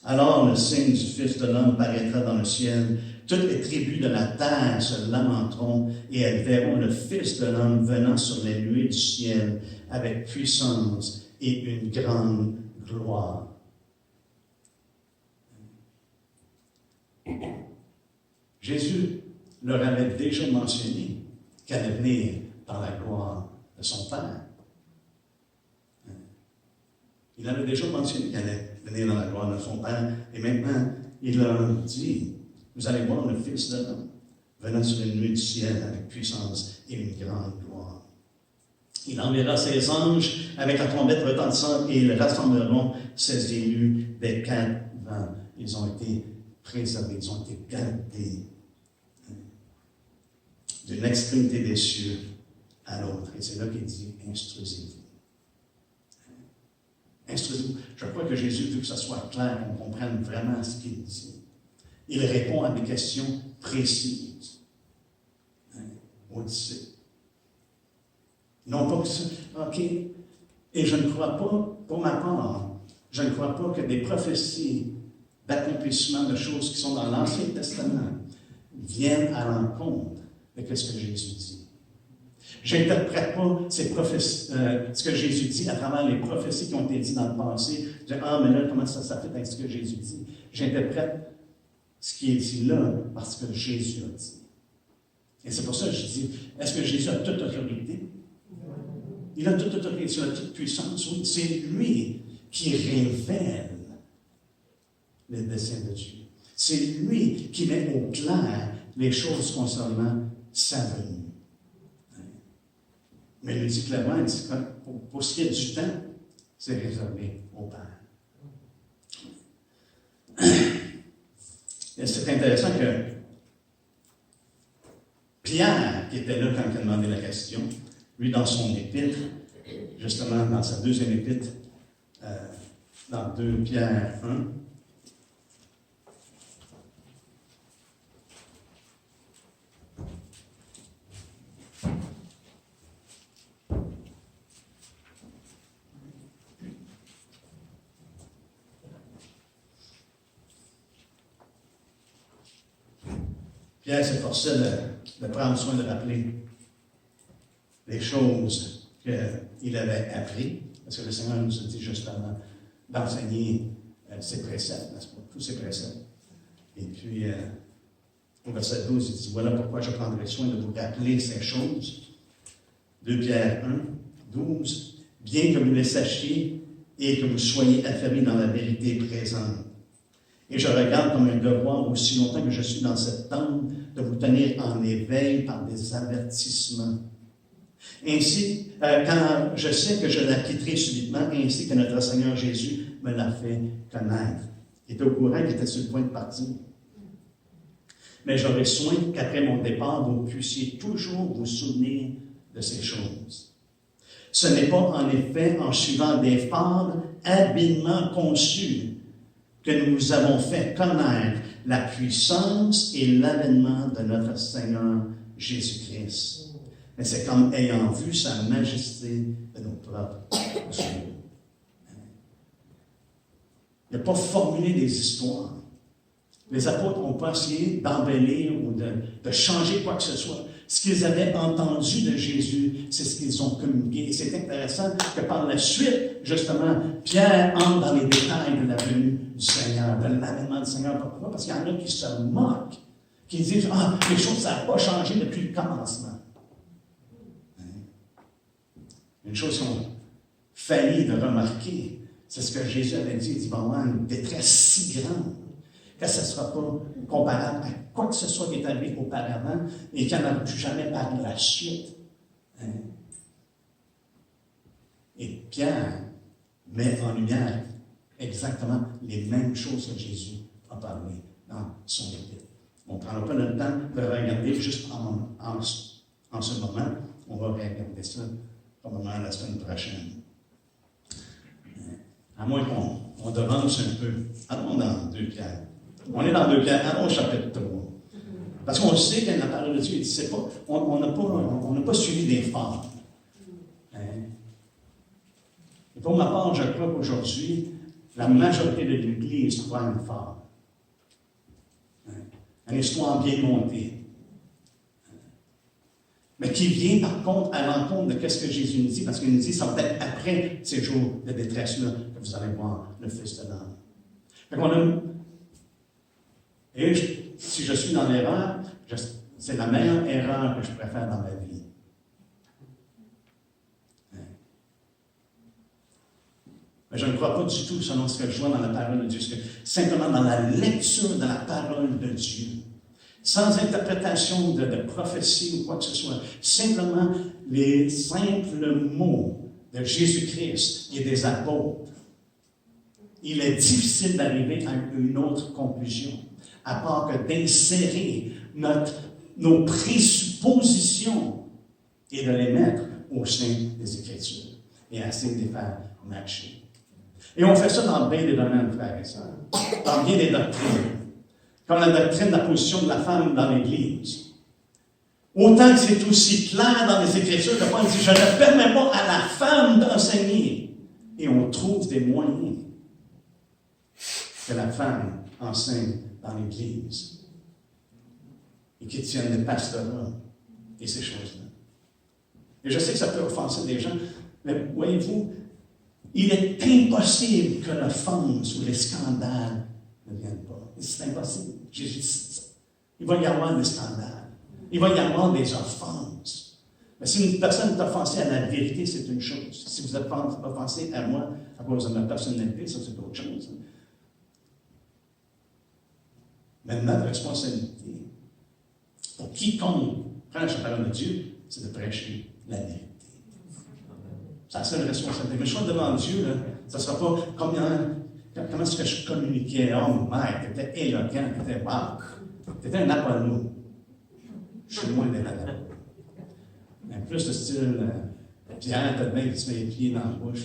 Alors le signe du Fils de l'homme paraîtra dans le ciel. Toutes les tribus de la terre se lamenteront et elles verront le Fils de l'homme venant sur les nuées du ciel avec puissance et une grande gloire. Jésus leur avait déjà mentionné qu'elle allait venir dans la gloire de son Père. Il avait déjà mentionné qu'elle allait venir dans la gloire de son Père, et maintenant, il leur dit, vous allez voir le Fils de l'homme venant sur les nuées du ciel avec puissance et une grande gloire. Il enverra ses anges avec la trompette retentissante et ils rassembleront ses élus des quatre vents. Ils ont été préservés, ils ont été gardés d'une extrémité des cieux à l'autre. Et c'est là qu'il dit, instruisez-vous. Instruisez-vous. Je crois que Jésus veut que ça soit clair, qu'on comprenne vraiment ce qu'il dit. Il répond à des questions précises aux disciples. Non pas que ça, OK, et je ne crois pas, pour ma part, je ne crois pas que des prophéties d'accomplissement de choses qui sont dans l'Ancien Testament viennent à l'encontre de ce que Jésus dit. Je n'interprète pas ce que Jésus dit à travers les prophéties qui ont été dites dans le passé. Je dis, mais là, comment ça fait avec ce que Jésus dit? J'interprète ce qui est dit là parce que Jésus a dit. Et c'est pour ça que je dis, est-ce que Jésus a toute autorité? Il a toute autorité, il a toute puissance. Oui, c'est lui qui révèle les desseins de Dieu. C'est lui qui met au clair les choses concernant sa venue. Mais il dit clairement, il dit, pour ce qui est du temps, c'est réservé au Père. Et c'est intéressant que Pierre, qui était là quand il a demandé la question, lui, dans son épître, justement dans sa deuxième épître, dans 2 Pierre 1, Pierre s'efforçait de prendre soin de rappeler les choses qu'il avait apprises, parce que le Seigneur nous a dit justement d'enseigner ses préceptes, n'est-ce pas? Tous ses préceptes. Et puis, au verset 12, il dit, voilà pourquoi je prendrai soin de vous rappeler ces choses. 2 Pierre 1, 12, bien que vous les sachiez et que vous soyez affermis dans la vérité présente. Et je regarde comme un devoir, aussi longtemps que je suis dans cette tente, de vous tenir en éveil par des avertissements. Ainsi, quand je sais que je la quitterai subitement, ainsi que notre Seigneur Jésus me l'a fait connaître. Il était au courant qu'il était sur le point de partir. Mais j'aurai soin qu'après mon départ, vous puissiez toujours vous souvenir de ces choses. Ce n'est pas en effet en suivant des fables habilement conçus que nous avons fait connaître la puissance et l'avènement de notre Seigneur Jésus-Christ. Mais c'est comme ayant vu sa majesté de nos propres yeux. Il n'a pas formulé des histoires. Les apôtres n'ont pas essayé d'embellir ou de changer quoi que ce soit. Ce qu'ils avaient entendu de Jésus, c'est ce qu'ils ont communiqué. Et c'est intéressant que par la suite, justement, Pierre entre dans les détails de la venue du Seigneur, de l'avènement du Seigneur. Pourquoi? Parce qu'il y en a qui se moquent, qui disent, les choses, ça n'a pas changé depuis le commencement. Une chose qu'ils ont failli de remarquer, c'est ce que Jésus avait dit. Il dit, bon, une détresse si grande que ce ne sera pas comparable à quoi que ce soit qui est arrivé auparavant et qu'il n'y en a plus jamais par la suite. Et Pierre met en lumière exactement les mêmes choses que Jésus a parlé dans son épître. On ne prendra pas le temps de regarder juste en ce moment. On va regarder ça probablement la semaine prochaine. À moins qu'on devance un peu. Allons dans 2 Pierre. On est dans 2 Pierre, allons au chapitre 3. Parce qu'on sait que la parole de Dieu, c'est pas, on n'a pas suivi des fables. Pour ma part, je crois qu'aujourd'hui, la majorité de l'Église croit une fort. Une histoire bien montée. Mais qui vient par contre à l'encontre de ce que Jésus nous dit, parce qu'il nous dit, ça va être après ces jours de détresse-là que vous allez voir le Fils de l'homme. Fait qu'on a, et si je suis dans l'erreur, c'est la meilleure erreur que je pourrais faire dans ma vie. Mais je ne crois pas du tout selon ce que je vois dans la parole de Dieu. Simplement dans la lecture de la parole de Dieu, sans interprétation de prophétie ou quoi que ce soit, simplement les simples mots de Jésus-Christ et des apôtres, il est difficile d'arriver à une autre conclusion, à part que d'insérer nos présuppositions et de les mettre au sein des Écritures et essayer de les faire matcher. Et on fait ça dans bien des domaines, frères et sœurs, dans bien des doctrines, comme la doctrine de la position de la femme dans l'Église. Autant que c'est aussi clair dans les Écritures que Paul dit, je ne permets pas à la femme d'enseigner. Et on trouve des moyens que la femme enseigne dans l'Église et qui tiennent des pastorats et ces choses-là. Et je sais que ça peut offenser des gens, mais voyez-vous, il est impossible que l'offense ou les scandales ne viennent pas. C'est impossible. Jésus dit ça. Il va y avoir des scandales. Il va y avoir des offenses. Mais si une personne est offensée à la vérité, c'est une chose. Si vous êtes offensé à moi à cause de ma personnalité, ça c'est autre chose. Mais notre responsabilité, pour quiconque prêche la parole de Dieu, c'est de prêcher la vérité. C'est la seule responsabilité. Mais je crois devant Dieu, là, ça ne sera pas comment est-ce que je communiquais. Oh, mec, tu étais éloquent, tu étais wow. Tu étais un Apollon. Je suis loin d'être un Apollon. Mais plus de style, Pierre, t'as bien, tu te mets les pieds dans la bouche.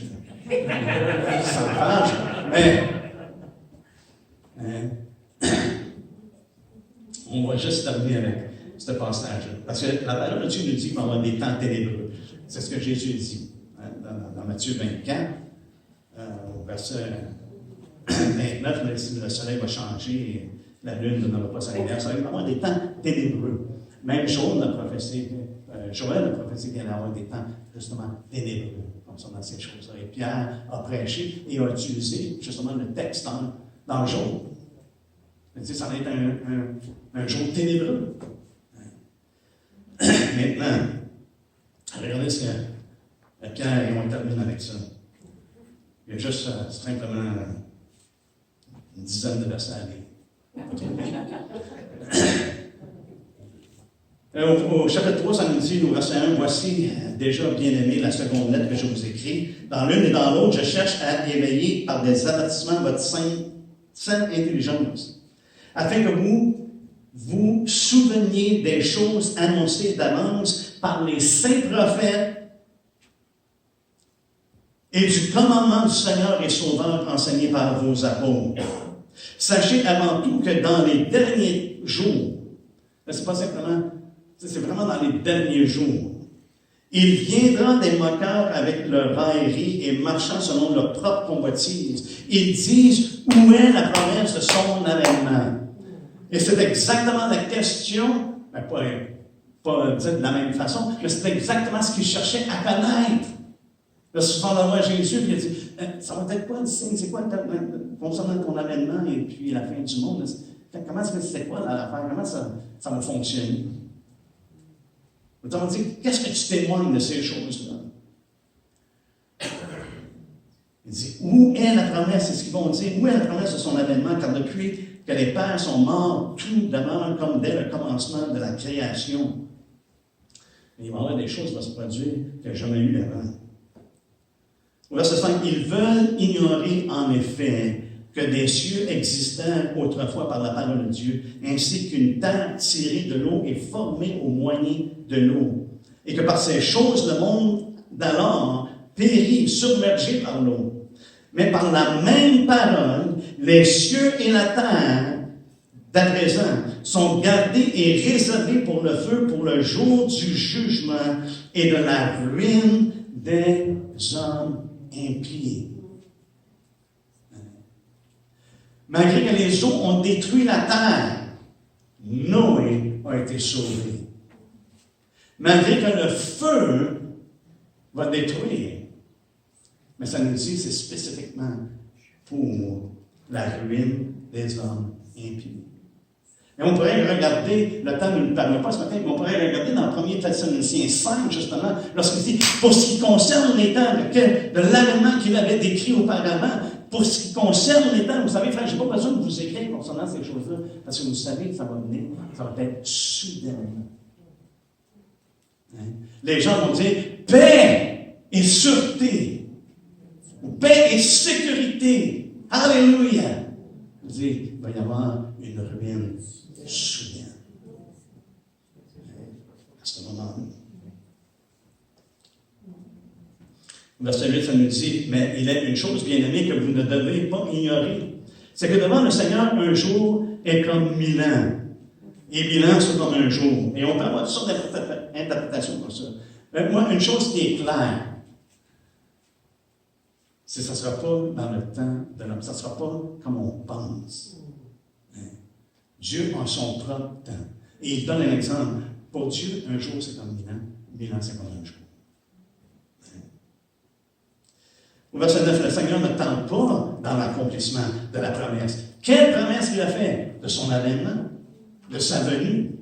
Ça me fâche. Mais on va juste terminer avec ce passage-là. Parce que la parole de Dieu nous dit qu'il va y avoir des temps ténébreux. C'est ce que Jésus dit. Dans Matthieu 24, au verset 29, le soleil va changer et la lune ne donnera pas sa lumière. Ça va y avoir des temps ténébreux. Même Joël a prophétisé qu'il y allait avoir des temps justement ténébreux concernant ces choses-là. Et Pierre a prêché et a utilisé justement le texte dans le jour. Ça va être un jour ténébreux. Maintenant, regardez ce que Pierre et on termine avec ça. Il y a juste simplement une dizaine de versets à lire. Au chapitre 3, ça nous dit, au verset 1, « Voici déjà, bien-aimé, la seconde lettre que je vous écris. Dans l'une et dans l'autre, je cherche à éveiller par des avertissements votre sainte intelligence, afin que vous vous souveniez des choses annoncées d'avance par les saints prophètes et du commandement du Seigneur et Sauveur enseigné par vos apôtres. Sachez avant tout que dans les derniers jours, c'est pas simplement, c'est vraiment dans les derniers jours, il viendra des moqueurs avec leur raillerie et marchant selon leur propre convoitise. Ils disent, où est la promesse de son avènement? Et c'est exactement la question, pas dit de la même façon, mais c'est exactement ce qu'ils cherchaient à connaître. Là, souvent, on voit Jésus, puis il a dit, ça va être quoi le signe? C'est quoi concernant ton avènement et puis la fin du monde? Comment c'est quoi l'affaire? Comment ça va fonctionner? Autrement dit, qu'est-ce que tu témoignes de ces choses-là? Il dit, où est la promesse? C'est ce qu'ils vont dire. Où est la promesse de son avènement? Car depuis que les pères sont morts, tout demeure comme dès le commencement de la création. Mais il va y avoir des choses qui vont se produire qu'il n'y a jamais eu avant. Au verset 5, ils veulent ignorer en effet que des cieux existaient autrefois par la parole de Dieu, ainsi qu'une terre tirée de l'eau est formée au moyen de l'eau, et que par ces choses le monde d'alors périt, submergé par l'eau. Mais par la même parole, les cieux et la terre d'à présent sont gardés et réservés pour le feu, pour le jour du jugement et de la ruine des hommes impies. Malgré que les eaux ont détruit la terre, Noé a été sauvé. Malgré que le feu va détruire, mais ça nous dit c'est spécifiquement pour la ruine des hommes impies. Et on pourrait regarder, le temps ne nous permet pas ce matin, mais on pourrait regarder dans 1 Thessaloniciens 5, justement, lorsqu'il dit, pour ce qui concerne les temps de l'avènement qu'il avait décrit auparavant, pour ce qui concerne les temps, vous savez, frère, je n'ai pas besoin de vous écrire concernant ces choses-là, parce que vous savez que ça va venir, ça va être soudainement. Hein? Les gens vont dire, paix et sûreté, ou paix et sécurité. Alléluia! Vous dites, il va y avoir une ruine soudaine. À ce moment-là. Verset 8, ça nous dit, mais il est une chose, bien aimée, que vous ne devez pas ignorer. C'est que devant le Seigneur, un jour est comme 1000 ans. Et 1000 ans, c'est comme un jour. Et on peut avoir toutes sortes d'interprétations comme ça. Mais moi, une chose qui est claire, c'est que ça ne sera pas dans le temps de l'homme. Ça ne sera pas comme on pense. Dieu a son propre temps. Et il donne un exemple. Pour Dieu, un jour, c'est comme 1000 ans. 1000 ans, c'est comme un jour. Au verset 9, le Seigneur ne tente pas dans l'accomplissement de la promesse. Quelle promesse il a fait? De son avènement, de sa venue,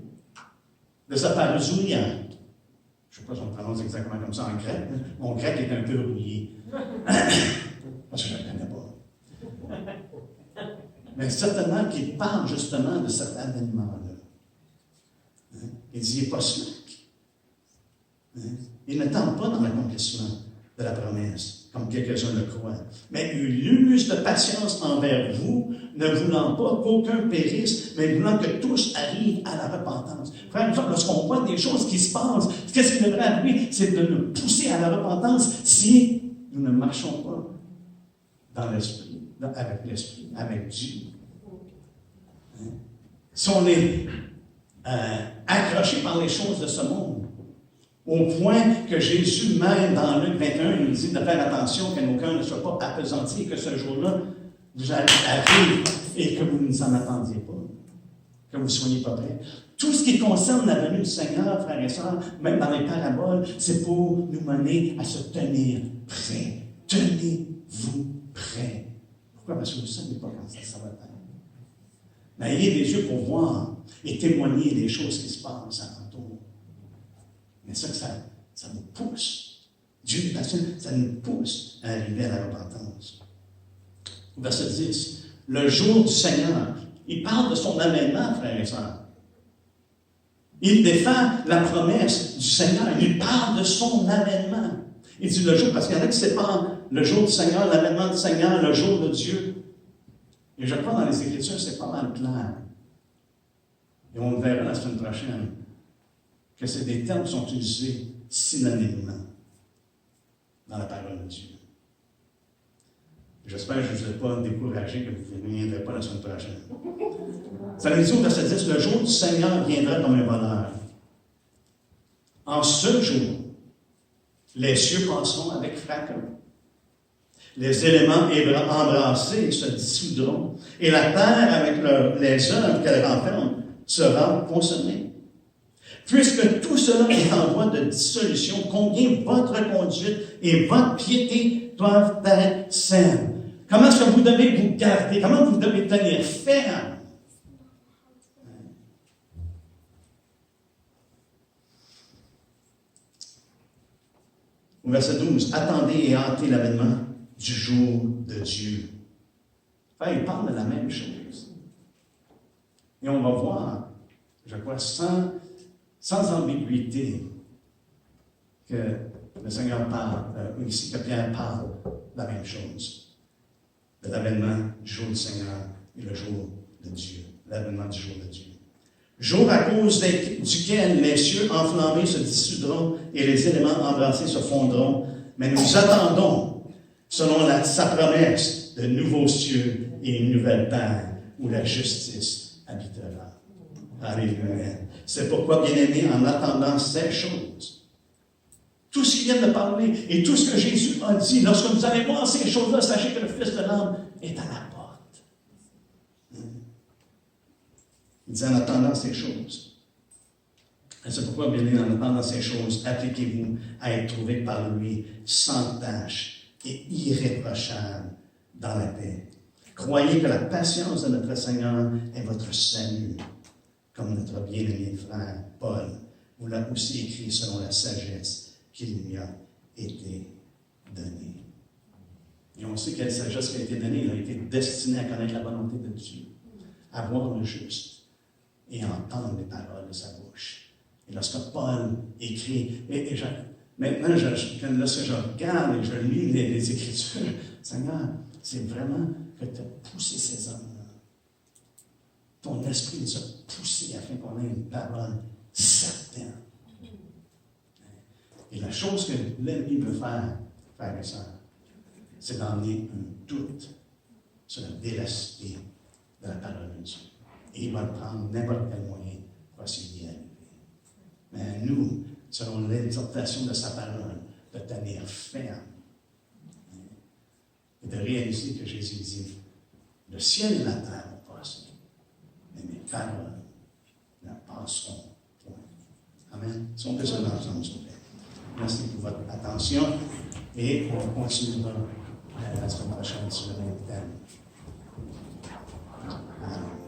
de sa parousia. Je ne sais pas si on prononce exactement comme ça en grec. Mon grec est un peu rouillé. Parce que je ne le connais pas. Mais certainement qu'il parle justement de cet avènement-là. Il dit, il n'est pas slick. Il ne tente pas dans l'accomplissement de la promesse, comme quelques-uns le croient. Mais il use de patience envers vous, ne voulant pas qu'aucun périsse, mais voulant que tous arrivent à la repentance. Frère, lorsqu'on voit des choses qui se passent, qu'est-ce qui devrait arriver? C'est de nous pousser à la repentance si nous ne marchons pas dans l'esprit, avec Dieu. Si on est accroché par les choses de ce monde, au point que Jésus, même dans Luc 21, nous dit de faire attention que nos cœurs ne soient pas appesantis et que ce jour-là vous arrive et que vous ne vous en attendiez pas, que vous ne soyez pas prêts. Tout ce qui concerne la venue du Seigneur, frères et sœurs, même dans les paraboles, c'est pour nous mener à se tenir prêts. Tenez-vous prêts. Pourquoi? Parce que vous ne savez pas quand ça va être. Mais ayez des yeux pour voir et témoigner des choses qui se passent alentour. Mais ça nous pousse. Dieu, ça nous pousse à arriver à la repentance. Verset 10. Le jour du Seigneur, il parle de son avènement, frères et sœurs. Il défend la promesse du Seigneur. Il parle de son avènement. Il dit le jour, parce qu'il y en a qui séparent le jour du Seigneur, l'avènement du Seigneur, le jour de Dieu. Et je crois dans les Écritures, c'est pas mal clair. Et on le verra la semaine prochaine, que c'est des termes qui sont utilisés synonymement dans la parole de Dieu. J'espère que je ne vous ai pas découragé, que vous ne viendrez pas la semaine prochaine. Ça nous dit au verset 10, le jour du Seigneur viendra comme un voleur. En ce jour, les cieux passeront avec fracas. Les éléments embrassés se dissoudront, et la terre, avec les œuvres qu'elle renferme, sera consommée. Puisque tout cela est en voie de dissolution, combien votre conduite et votre piété doivent être saines. Comment est-ce que vous devez vous garder? Comment vous devez tenir ferme? Au verset 12, attendez et hâtez l'avènement du jour de Dieu. Enfin, il parle de la même chose. Et on va voir, je crois, sans ambiguïté, que le Seigneur parle, ici que Pierre parle de la même chose. De l'avènement du jour du Seigneur et le jour de Dieu. L'avènement du jour de Dieu. Jour à cause duquel les cieux enflammés se dissoudront et les éléments embrassés se fondront. Mais nous attendons, selon sa promesse, de nouveaux cieux et une nouvelle terre où la justice habitera. Alléluia. C'est pourquoi, bien-aimés, en attendant ces choses, Tout ce qu'il vient de parler et tout ce que Jésus a dit, lorsque vous allez voir ces choses-là, sachez que le Fils de l'homme est à la porte. Il dit en attendant ces choses. Et c'est pourquoi, bien aimé, en attendant ces choses, appliquez-vous à être trouvé par lui sans tache et irréprochable dans la paix. Croyez que la patience de notre Seigneur est votre salut, comme notre bien-aimé frère Paul vous l'a aussi écrit selon la sagesse qu'il lui a été donnée. Et on sait quelle sagesse qui a été donnée. Il a été destiné à connaître la volonté de Dieu, à voir le juste et à entendre les paroles de sa bouche. Et lorsque Paul écrit, maintenant, lorsque je regarde et je lis les Écritures, Seigneur, c'est vraiment que tu as poussé ces hommes-là. Ton esprit les a poussés afin qu'on ait une parole certaine. Et la chose que l'ennemi veut faire, frères et sœurs, c'est d'emmener un doute sur la véracité de la parole de Dieu. Et il va prendre n'importe quel moyen pour essayer d'y arriver. Mais à nous, selon l'exhortation de sa parole, de tenir ferme et de réaliser que Jésus dit, le ciel et la terre vont passer, mais mes paroles ne passeront point. Amen. Si on peut se lever ensemble, s'il vous plaît. Merci pour votre attention et on continuera la semaine prochaine sur le même thème. Amen.